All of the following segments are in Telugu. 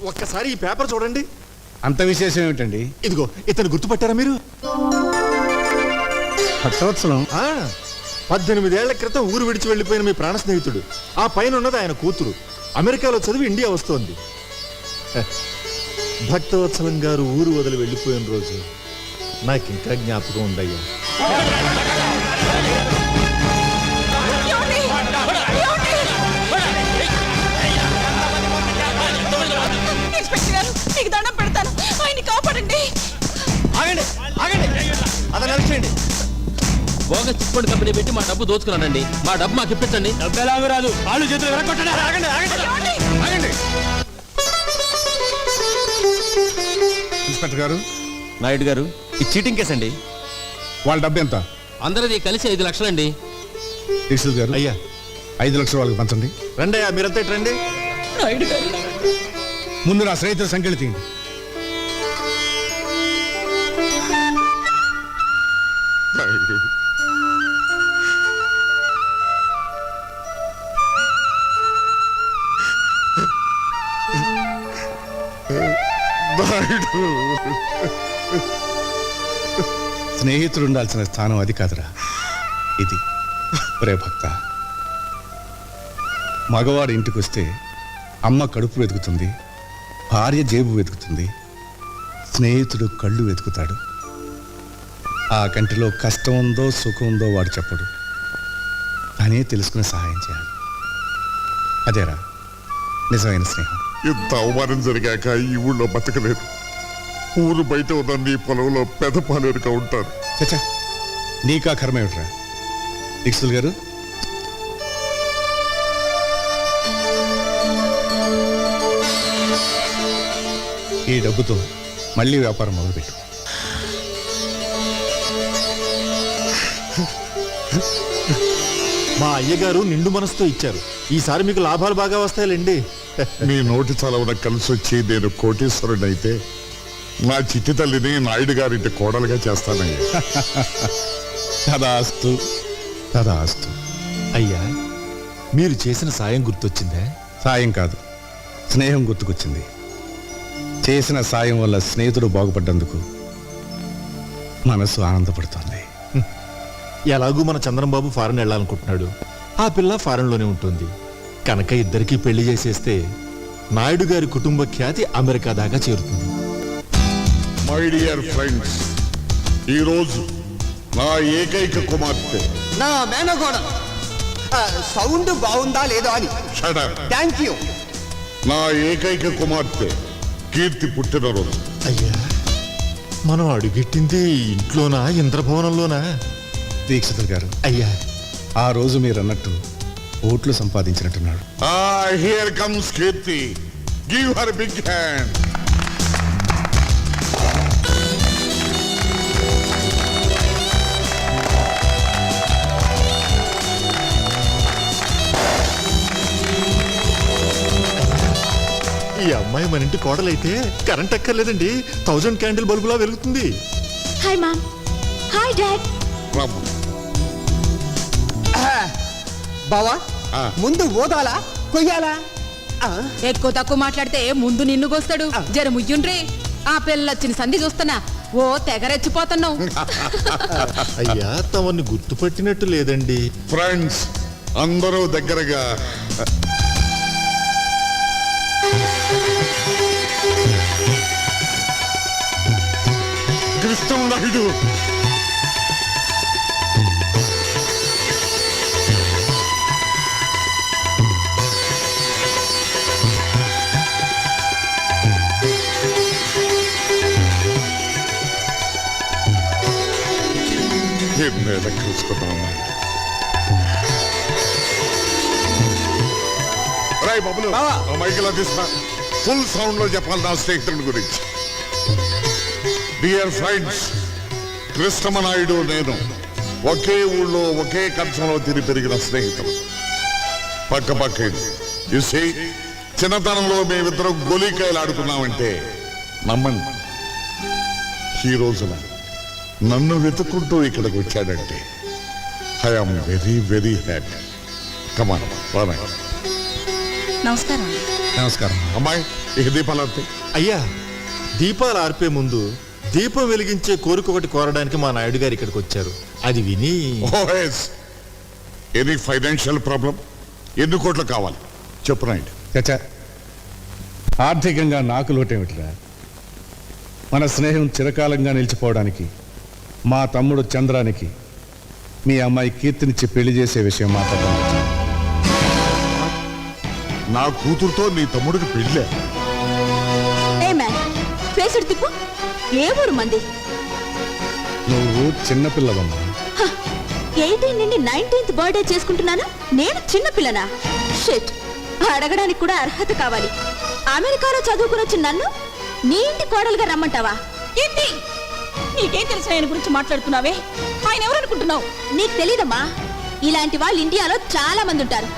ఒక్కసారి ఈ పేపర్ చూడండి. అంత విశేషం ఏమిటండి? ఇదిగో, ఇతను గుర్తుపట్టారా మీరు? భక్తవత్సలం. 18 ఏళ్ల క్రితం ఊరు విడిచి వెళ్ళిపోయిన మీ ప్రాణ స్నేహితుడు. ఆ పైన ఉన్నది ఆయన కూతురు. అమెరికాలో చదివి ఇండియా వస్తోంది. భక్తవత్సలం గారు ఊరు వదిలి వెళ్ళిపోయిన రోజు నాకు ఇంకా జ్ఞాపకం ఉందయ్యా. బోగస్ చిట్ ఫండ్ కంపెనీ పెట్టి మా డబ్బు దోచుకున్నానండి. మా డబ్బు మాకు ఇప్పించండి. డబ్బు ఎలాగో రాదు. ఆళ్ళు చేతులు వెనకొట్టండి. ఇన్స్పెక్టర్ గారు. నాయుడు గారు, ఈ చీటింగ్ కేసు అండి. వాళ్ళ డబ్బు ఎంత? అందరిది కలిసి 5 లక్షలండి. దీక్షిత్ గారు, అయ్యా 5 లక్షలు వాళ్ళకి పంచండి. రండి అయ్యా, మీరంతా రండి. ముందు నా స్నేహితుల సంఖ్యలు తీయండి. స్నేహితుడు ఉండాల్సిన స్థానం అది కాదురా, ఇది. ఒరే భక్త, మగవాడు ఇంటికి వస్తే అమ్మ కడుపు వెతుకుతుంది, భార్య జేబు వెతుకుతుంది, స్నేహితుడు కళ్ళు వెతుకుతాడు. ఆ కంటిలో కష్టం ఉందో సుఖం ఉందో వాడు చెప్పడు, తనే తెలుసుకుని సహాయం చేయాలి. అదేరా నిజమైన స్నేహం. ఇంత అవమానం జరిగాక ఈ ఊళ్ళో బతకలేదు. ఊరు బయట ఉన్న నీ పొలంలో పెదపాలేరుగా ఉంటారు. చచ్చా, నీకా కర్మ ఏమిట్రా? దీక్షితులు గారు, ఈ డబ్బుతో మళ్ళీ వ్యాపారం మొదలుపెట్టు. మా అయ్యగారు నిండు మనసుతో ఇచ్చారు. ఈసారి మీకు లాభాలు బాగా వస్తాయిలేండి. నీ నోటి చలవన కలిసి వచ్చి నేను కోటీశ్వరుడైతే నా చిట్టి తల్లిని నాయుడు గారింటి కోడలుగా చేస్తానయ్యా. తదాస్తు, తదాస్తు. అయ్యా, మీరు చేసిన సాయం గుర్తొచ్చిందా? సాయం కాదు, స్నేహం గుర్తుకొచ్చింది. చేసిన సాయం వల్ల స్నేహితుడు బాగుపడ్డందుకు మనసు ఆనందపడుతోంది. ఎలాగూ మన చంద్రంబాబు ఫారెన్ వెళ్ళాలనుకుంటున్నాడు. ఆ పిల్ల ఫారెన్లోనే ఉంటుంది కనుక ఇద్దరికీ పెళ్లి చేసేస్తే నాయుడు గారి కుటుంబ ఖ్యాతి అమెరికా దాకా చేరుతుంది. మై డియర్ ఫ్రెండ్స్, ఈరోజు నా ఏకైక కుమార్తె, నా మేనగోడ సౌండ్ బాగుందా లేదో అని. Shut up. Thank you. నా ఏకైక కుమార్తె కీర్తి పుట్టినరోజు. అయ్యా, మనం అడుగెట్టింది ఇంట్లోనా ఇంద్రభవనంలోనా? దీక్షితులు గారు, అయ్యా, ఆ రోజు మీరు అన్నట్టు ఓట్లు సంపాదించినట్టున్నాడు. Here comes Keerthi. Give her big hand. ఈ అమ్మాయి మన ఇంటి కోడలైతే కరెంట్ ఎక్కర్లేదండి, 1000 క్యాండిల్ బల్బులా వెలుగుతుంది. Hi mom. Hi dad. బావా, ముందు ఓదాలా కొయ్యాలా? ఎక్కువ తక్కువ మాట్లాడితే ముందు నిన్ను కోస్తాడు. జర ముయ్యుండ్రి. ఆ పిల్లొచ్చిన సంధి చూస్తున్నా ఓ తెగరెచ్చిపోతున్నావు. అయ్యా, తమని గుర్తుపట్టినట్టు లేదండి. ఫ్రెండ్స్ అందరూ దగ్గరగా. కృష్ణ నాయుడు, ఎన్నేళ్ళ చూసుకున్నాను. రాయ్ బాబులు, మైకిలా తీసిన ఫుల్ సౌండ్ లో చెప్పాలి నా స్నేహితుడి గురించి. డియర్ ఫ్రెండ్స్, కృష్ణమనాయుడు నేను ఒకే ఊళ్ళో ఒకే కంచంలో తిరిగి పెరిగిన స్నేహితులు. పక్క పక్క చూసి చిన్నతనంలో మేమిద్దరం గోలీకాయలు ఆడుకున్నామంటే నమ్మండి, ఈ రోజున నన్ను వెతుక్కుంటూ ఇక్కడికి వచ్చాడంటే ఐఎమ్ వెరీ వెరీ హ్యాపీ. కమాన్. నమస్కారం. నమస్కారం. అమ్మాయి ఇక దీపాలు అంతే. అయ్యా దీపాలు ఆర్పే ముందు దీపం వెలిగించే కోరిక ఒకటి కోరడానికి మా నాయుడు గారు ఇక్కడికి వచ్చారు. అది విని ఓఎస్ ఎనీ ఫైనాన్షియల్ ప్రాబ్లం? ఎన్ని కోట్లు కావాలి చెప్పు నాయుడు. చచ్చా, ఆర్థికంగా నాకు లోటేమిటిరా? మన స్నేహం చిరకాలంగా నిలిచిపోవడానికి మా తమ్ముడు చంద్రానికి మీ అమ్మాయి కీర్తినిచ్చి పెళ్లి చేసే విషయం మాట్లాడడం. నా కూతురుతో నీ తమ్ముడికి పెళ్ళే. ఏ మ్యాన్ ఫేస్ తిప్పు. ఏ ఊరు మంది? నువ్వు చిన్నపిల్లవమ్మా. 18 నుండి 19th బర్త్డే చేసుకుంటున్నాను, నేను చిన్న పిల్లనా? షిట్, అడగడానికి కూడా అర్హత కావాలి. అమెరికాలో చదువుకుని వచ్చిన నన్ను నీ ఇంటి కోడలుగా రమ్మంటావా? ఏంటి నీకేం తెలిసిన ఆయన గురించి మాట్లాడుతున్నావే? ఆయన ఎవరనుకుంటున్నావు? నీకు తెలీదమ్మా, ఇలాంటి వాళ్ళు ఇండియాలో చాలా మంది ఉంటారు.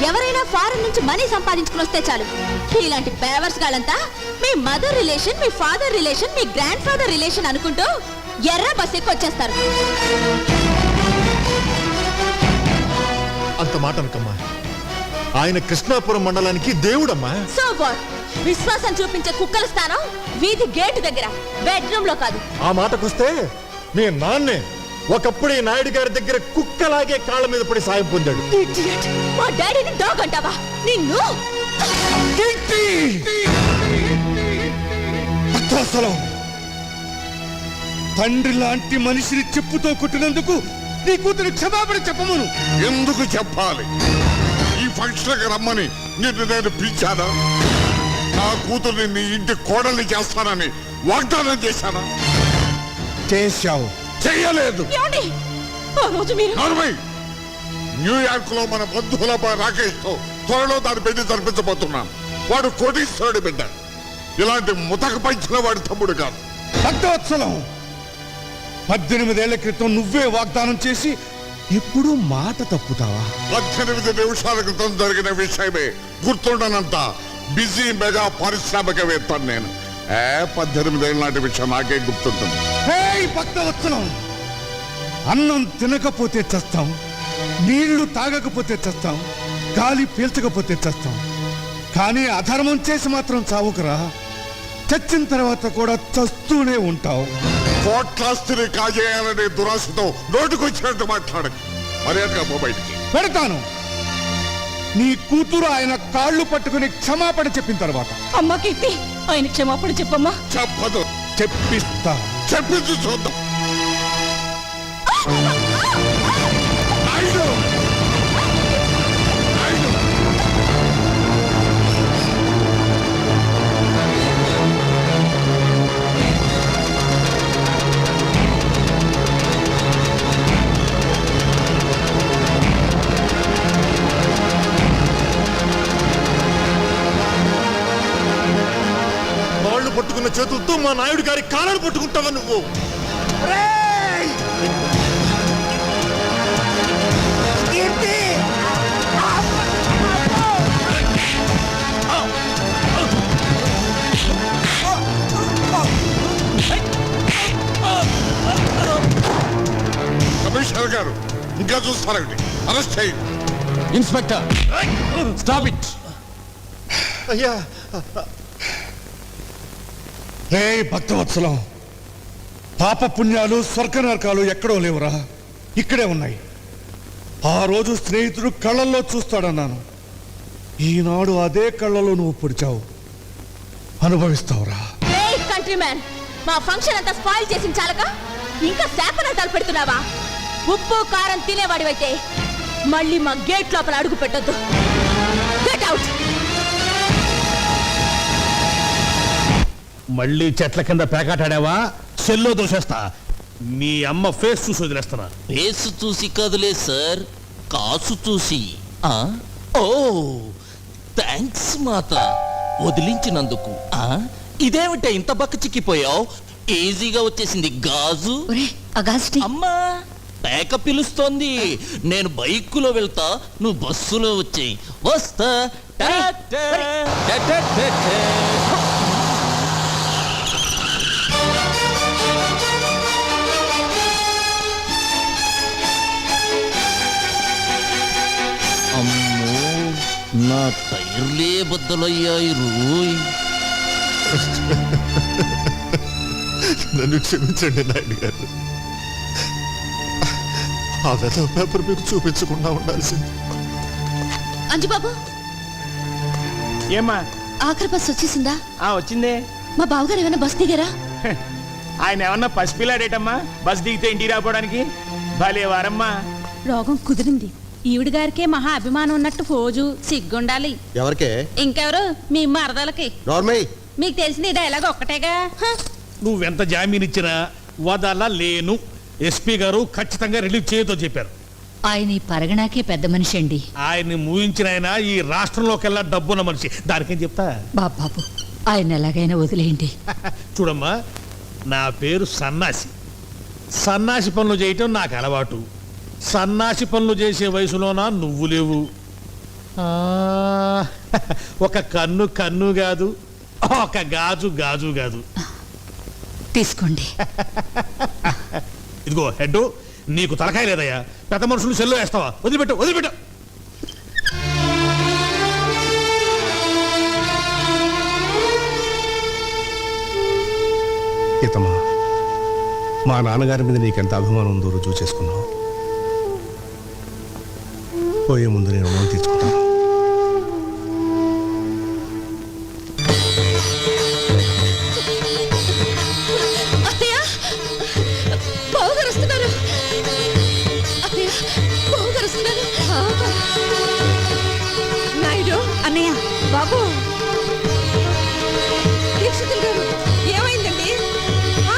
ఎవరైనా ఫారెన్ నుంచి మనీ సంపాదించుకుని వస్తే చాలు, ఇలాంటి పేవర్స్ గాలంతా మీ మదర్ రిలేషన్, మీ ఫాదర్ రిలేషన్, మీ గ్రాండ్ ఫాదర్ రిలేషన్ అనుకుంటూ ఎర్ర బస్ ఎక్కి వచ్చేస్తారు. అంత మాట అనకమ్మా. ఆయన కృష్ణాపురం మండలానికి దేవుడమ్మా. So what? విశ్వాసం చూపించే కుక్కల స్థానం వీధి గేటు దగ్గర, బెడ్రూమ్ లో కాదు. ఆ మాటకొస్తే మీ నాన్నే ఒకప్పుడు ఈ నాయుడు గారి దగ్గర కుక్కలాగే కాళ్ళ మీద పడి సాయం పొందాడు. Idiot! మా డాడీని డాగ్ అంటావా? నిన్ను అసలు తండ్రి లాంటి మనిషిని చెప్పుతో కొట్టినందుకు నీ కూతురు క్షమాపణ చెప్పమును. ఎందుకు చెప్పాలి? ఈ ఫంక్షన్కి రమ్మని నిన్ను నేను పిలిచానా? నా కూతుర్ని నీ ఇంటి కోడల్ని చేస్తానని వాగ్దానం చేశానా? చేశావు. చెయ్యలేదు. ఏమండి ఆ రోజు మీరు నార్మల్ న్యూయార్క్ లో మన బంధువుల రాకేష్ తో త్వరలో దాని పెళ్లి జరిపించబోతున్నాను. వాడు కోటీశ్వరుడి బిడ్డ. ఇలాంటి ముతక పంచిన వాడి తమ్ముడు కాదు. భక్తవత్సలం, 18 ఏళ్ల క్రితం నువ్వే వాగ్దానం చేసి ఎప్పుడూ మాట తప్పుతావా? 18 నిమిషాల క్రితం జరిగిన విషయమే గుర్తుండనంత బిజీ మెగా పారిశ్రామికవేత్తాను నేను. 18 ఏళ్ళ నాటి విషయం నాకే గుర్తుంటుంది. హే భక్తవత్సలం, అన్నం తినకపోతే చస్తాం, నీళ్లు తాగకపోతే చస్తాం, గాలి పీల్చకపోతే చస్తాం, కానీ అధర్మం చేసి మాత్రం చావుకురా. చచ్చిన తర్వాత కూడా చస్తూనే ఉంటావు. కోట్లాస్తిని కాజేయాలనే దురాశతో నోటుకొచ్చినట్టు మాట్లాడకు. మర్యాదగా పో బయటికి. పెడతాను. నీ కూతురు ఆయన కాళ్ళు పట్టుకుని క్షమాపణ చెప్పిన తర్వాత. అమ్మ కీర్తి, ఆయన క్షమాపణ చెప్పమ్మా. చెప్పదు. చెప్పిస్తా. చెప్పించి చూద్దాం. నాయుడు! నాయుడు! కాళ్ళు పట్టుకున్న చేతులతో మా నాయుడు గారి కాళ్ళను పట్టుకుంటావా నువ్వు? కమిషనర్ గారు ఇంకా చూస్తారండి. అరెస్ట్ చేయండి. Inspector stop it. అయ్యా రే భక్తవత్సలం, పాప పుణ్యాలు స్వర్గ నరకాలు ఎక్కడో లేవురా, ఇక్కడే ఉన్నాయి. ఆ రోజు స్నేహితుడు కళ్ళల్లో చూస్తాడన్నాను. ఈనాడు అదే కళ్ళలో నువ్వు పొడిచావు. అనుభవిస్తావురా. కంట్రీ మ్యాన్, మా ఫంక్షన్ అంతా స్పాయిల్ చేసిన చాలక ఇంకా శాపనార్థాలు పెడుతున్నావా? ఉప్పు కారం తినేవాడివైతే మళ్ళీ మా గేట్ లోపల అడుగు పెట్టొద్దు. Get out. మళ్ళీ చెట్ల కింద పేకాటాడావా? సెల్లో దోషేస్తా. మీ అమ్మ ఫేస్ చూసి వదిలేస్తున్నా. ఫేస్ చూసి కదులే సార్, కాసు చూసి. ఆ? ఓ థ్యాంక్స్ మాత, వదిలించినందుకు. ఆ? ఇదేమిట ఇంత బక్క చిక్కిపోయావు? ఈజీగా వచ్చేసింది గాజు. అమ్మా పేక పిలుస్తోంది. నేను బైకులో వెళ్తా, నువ్వు బస్సులో వచ్చేయి. వస్తా. టాటా. టాటా. అమ్మో, నా టైర్లే బద్దలయ్యాయి రోయ్. నన్ను క్షమించండి నాయుడు గారు. ఆ వెధవ పేపర్ మీకు చూపించకుండా ఉండాల్సింది. అంజుబాబు, ఏమ్మా ఆఖరి బస్ వచ్చేసిందా? వచ్చిందే. మా బావగారు ఏమైనా బస్ దిగారా? ఆయన ఏమన్నా పసిపిల్లాడేటమ్మా బస్ దిగితే ఇంటికి రాపోవడానికి? భలే వారమ్మా. రోగం కుదిరింది. ఈవిడ గారికే మహా అభిమానం ఉన్నట్టు ఫోజు సిగ్గుండాలి. ఎవరికే? ఇంకెవరు? మీ మరదలకి. నార్మల్. మీకు తెలిసింది ఈ డైలాగ్ ఒక్కటేగా. నువ్వెంత జామీన్ ఇచ్చినా వదలలేను. ఎస్పీ గారు ఖచ్చితంగా రిలీవ్ చేయతో చెప్పారు. ఆయన ఈ పరగణాకే పెద్ద మనిషి అండి. ఆయన్ని మూయించిన ఆయన ఈ రాష్ట్రంలోకెల్లా డబ్బున్న మనిషి. దానికేం చెప్తా? బాబాబు, ఆయన ఎలాగైనా వదిలేయండి. చూడమ్మా, నా పేరు సన్నాసి. సన్నాసి పనులు చేయటం నాకు అలవాటు. సన్నాసి పనులు చేసే వయసులోనా నువ్వు లేవు. ఒక కన్ను కన్ను కాదు, ఒక గాజు గాజు కాదు. తీసుకోండి. ఇదిగో హెడ్, నీకు తలకాయ లేదయ్యా. పెద్ద మనుషులు సెల్లో వేస్తావా? వదిలిపెట్టు వదిలిపెట్టు. సీతమ్మా, మా నాన్నగారి మీద నీకెంత అభిమానం ఉందో రుజువు చేసుకున్నావు. పోయే ముందు నేను రుణం తీర్చుకుంటాను. అత్తయ్య, బావగారు వస్తున్నారు. అత్తయ్య, బావగారు వస్తున్నారు. నాయుడు అన్నయ్య, బాబు, దీక్షితులు గారు, ఏమైందండి? ఆ?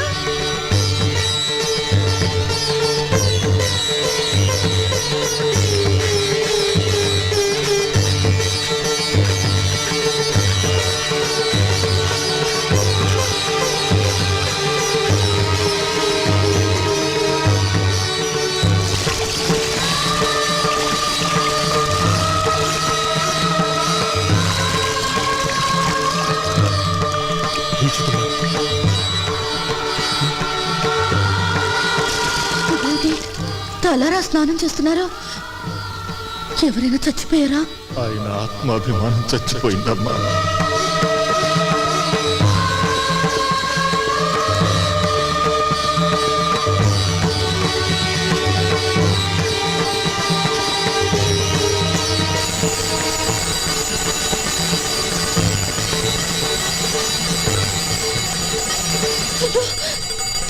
ఇదేంటి? తలారా స్నానం చేస్తున్నారు? ఎవరైనా చచ్చిపోయారా? ఆయన ఆత్మాభిమానం చచ్చిపోయిందమ్మా.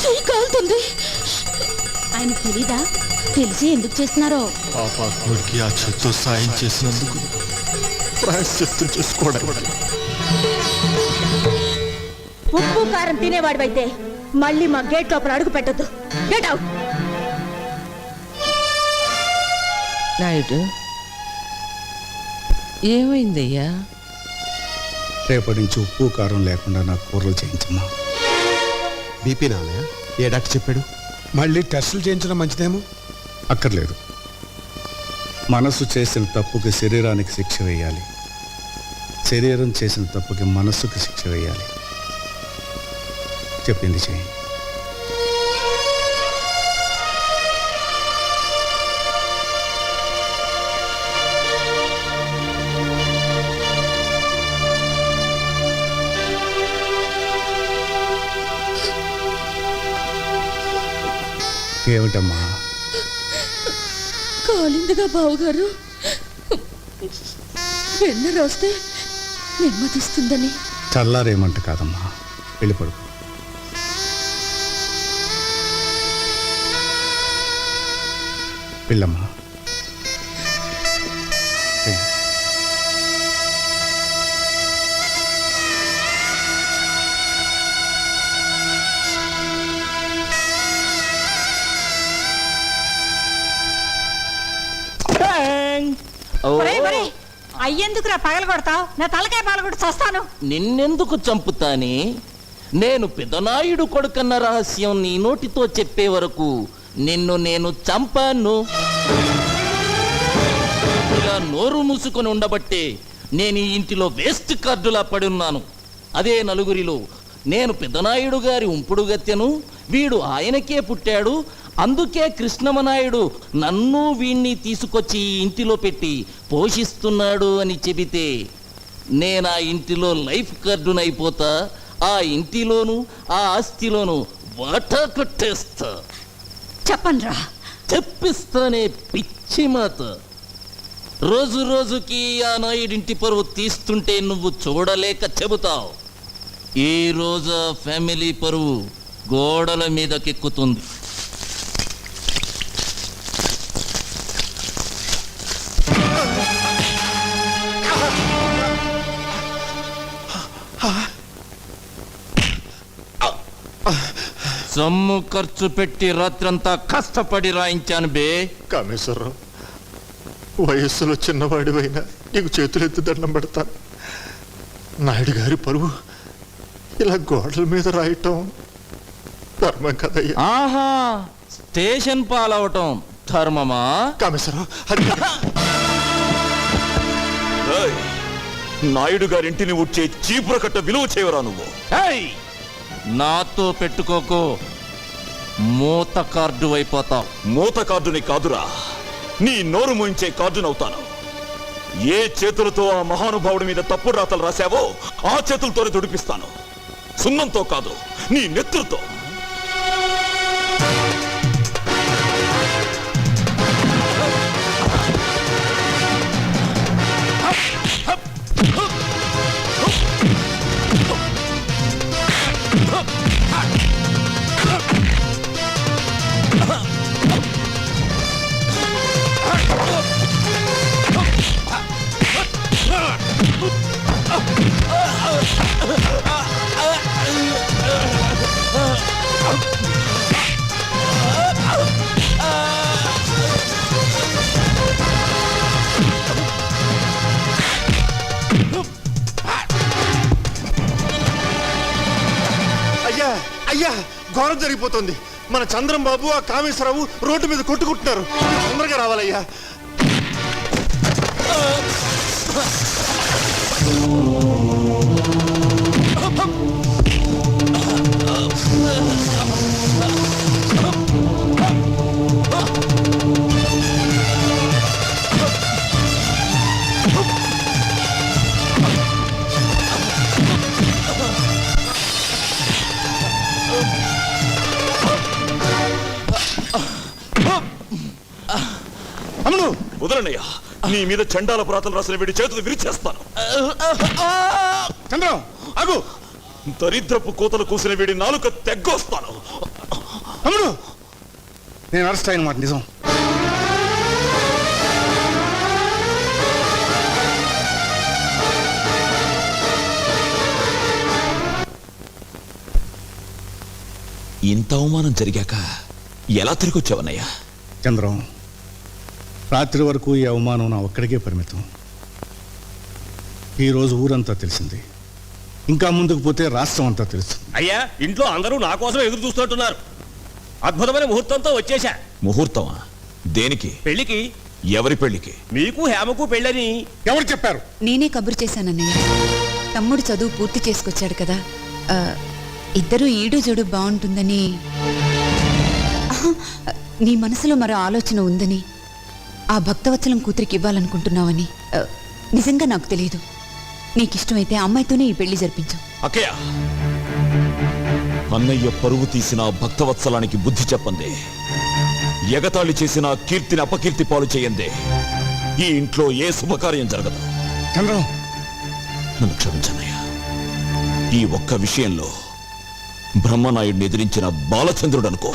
చెయ్యి కాలుతుంది. ఆయన తెలీదా? తెలిసి ఎందుకు చేస్తున్నారో? పాపాత్ముడికి ఆ చేత్తో సాయం చేసినందుకు ప్రాయశ్చిత్తం చేసుకోవడానికి. ఉప్పు కారం తినేవాడివైతే మళ్ళీ మా గేట్ లోపల అడుగు పెట్టద్దు. Get out. నాయుడు, ఏమైందయ్యా? రేపటి నుంచి ఉప్పు కారం లేకుండా నాకు కూరలు చేయించమ్మా. బీపీ నాన్నయ్య, ఏ డాక్టర్ చెప్పాడు? మళ్ళీ టెస్టులు చేయించడం మంచిదేమో. అక్కర్లేదు. మనసు చేసిన తప్పుకి శరీరానికి శిక్ష వేయాలి, శరీరం చేసిన తప్పుకి మనస్సుకి శిక్ష వేయాలి. చెప్పింది చేయండి. ఏమిటమ్మా? కాలిందిగా బావగారు. వెన్న రాస్తే నెమ్మదిస్తుందని. చల్లారేమంట కాదమ్మా, వెళ్ళి పడుకో. వెళ్ళమ్మా. వెళ్ళు. అయ్యేందుకురా పగలు కొడతావు? నా తలకాయ పగలగొట్టి చస్తాను. నిన్నెందుకు చంపుతానే? నేను పెదనాయుడు కొడుకన్న రహస్యం నీ నోటితో చెప్పే వరకు నిన్ను నేను చంపాను. ఇలా నోరు మూసుకొని ఉండబట్టే నేను ఈ ఇంటిలో వేస్ట్ కార్డులా పడున్నాను. అదే నలుగురిలో నేను పెదనాయుడు గారి ఉంపుడు గత్తెను, వీడు ఆయనకే పుట్టాడు, అందుకే కృష్ణమనాయుడు నన్ను వీణ్ణి తీసుకొచ్చి ఈ ఇంటిలో పెట్టి పోషిస్తున్నాడు అని చెబితే నేను ఆ ఇంటిలో లైఫ్ కార్డునైపోతా, ఆ ఇంటిలోను ఆ ఆస్తిలోను వాటా కొట్టేస్తా. చెప్పండ్రా. చెప్పిస్తానే పిచ్చి మాత. రోజు రోజుకి ఆ నాయుడింటి పరువు తీస్తుంటే నువ్వు చూడలేక చెబుతావు. ఈ రోజు ఆ ఫ్యామిలీ పరువు గోడల మీదకెక్కుతుంది. సొమ్ము ఖర్చు పెట్టి రాత్రంతా కష్టపడి రాయించాను బే. కామేశ్వరరావు, వయస్సులో చిన్నవాడివైనా నీకు చేతులెత్తి దండం పెడతాను. నాయుడు గారి పరువు ఇలా గోడల మీద రాయటం ధర్మం కదయ్యా. ఆహా, స్టేషన్ పాలవటం ధర్మమా? కామేశ్వరరావు, అది నాయుడు గారింటిని ఉడ్చే చీపుర కట్ట విలువ చేయవరా నువ్వు? ఏయ్! నాతో పెట్టుకోకు, మూత కార్డు అయిపోతావు. మూత కార్డుని కాదురా, నీ నోరు మూయించే కార్డునవుతాను. ఏ చేతులతో ఆ మహానుభావుడి మీద తప్పుడు రాతలు రాశావో ఆ చేతులతోనే తుడిపిస్తాను. సున్నంతో కాదు, నీ నెత్తులతో. అయ్యా అయ్యా, ఘోరం జరిగిపోతుంది. మన చంద్రం బాబు ఆ కామేశ్వరరావు రోడ్డు మీద కొట్టుకుంటున్నారు. తొందరగా రావాలయ్యా. అమ్ముడు వదలనయ్యా, నీ మీద చండాల ప్రాతలు రాసిన వీడి చేతులు విరిచేస్తాను. చంద్రం ఆగు. దరిద్రపు కోతలు కూసిన వీడి నాలుక తెగ్గొస్తాను. అమ్ముడు, నేను అరెస్ట్ అయిన మాట నిజం. ఇంత అవమానం జరిగాక ఎలా తిరిగి వచ్చావన్నయ్యా? చంద్రం, రాత్రి వరకు ఈ అవమానం నా ఒక్కడికే పరిమితం. ఈరోజు ఊరంతా తెలిసింది. ఇంకా ముందుకు పోతే రాష్ట్రం అంతా తెలుసు. అయ్యా, ఇంట్లో అందరూ నా కోసం ఎదురు చూస్తున్నట్టున్నారు. అద్భుతమైన ముహూర్తంతో వచ్చేశా. ముహూర్తమా? దేనికి? పెళ్లికి. ఎవరి పెళ్లికి? మీకు హేమకు పెళ్ళని. ఎవరు చెప్పారు? నేనే కబురు చేశానన్నయ్య. తమ్ముడు చదువు పూర్తి చేసుకొచ్చాడు కదా, ఇద్దరు ఈడు జోడు బాగుంటుందని. నీ మనసులో మరో ఆలోచన ఉందని, ఆ భక్తవత్సలం కూతురికి ఇవ్వాలనుకుంటున్నావని నిజంగా నాకు తెలియదు. నీకిష్టమైతే అమ్మాయితోనే ఈ పెళ్లి జరిపించు. అక్కయ్య, అన్నయ్య పరువు తీసిన భక్తవత్సలానికి బుద్ధి చెప్పందే, ఎగతాళి చేసిన కీర్తిని అపకీర్తి పాలు చేయందే ఈ ఇంట్లో ఏ శుభకార్యం జరగదు. చంద్రం, నన్ను క్షమించన్నయ్యా. ఈ ఒక్క విషయంలో బ్రహ్మనాయుడిని ఎదిరించిన బాలచంద్రుడు అనుకో.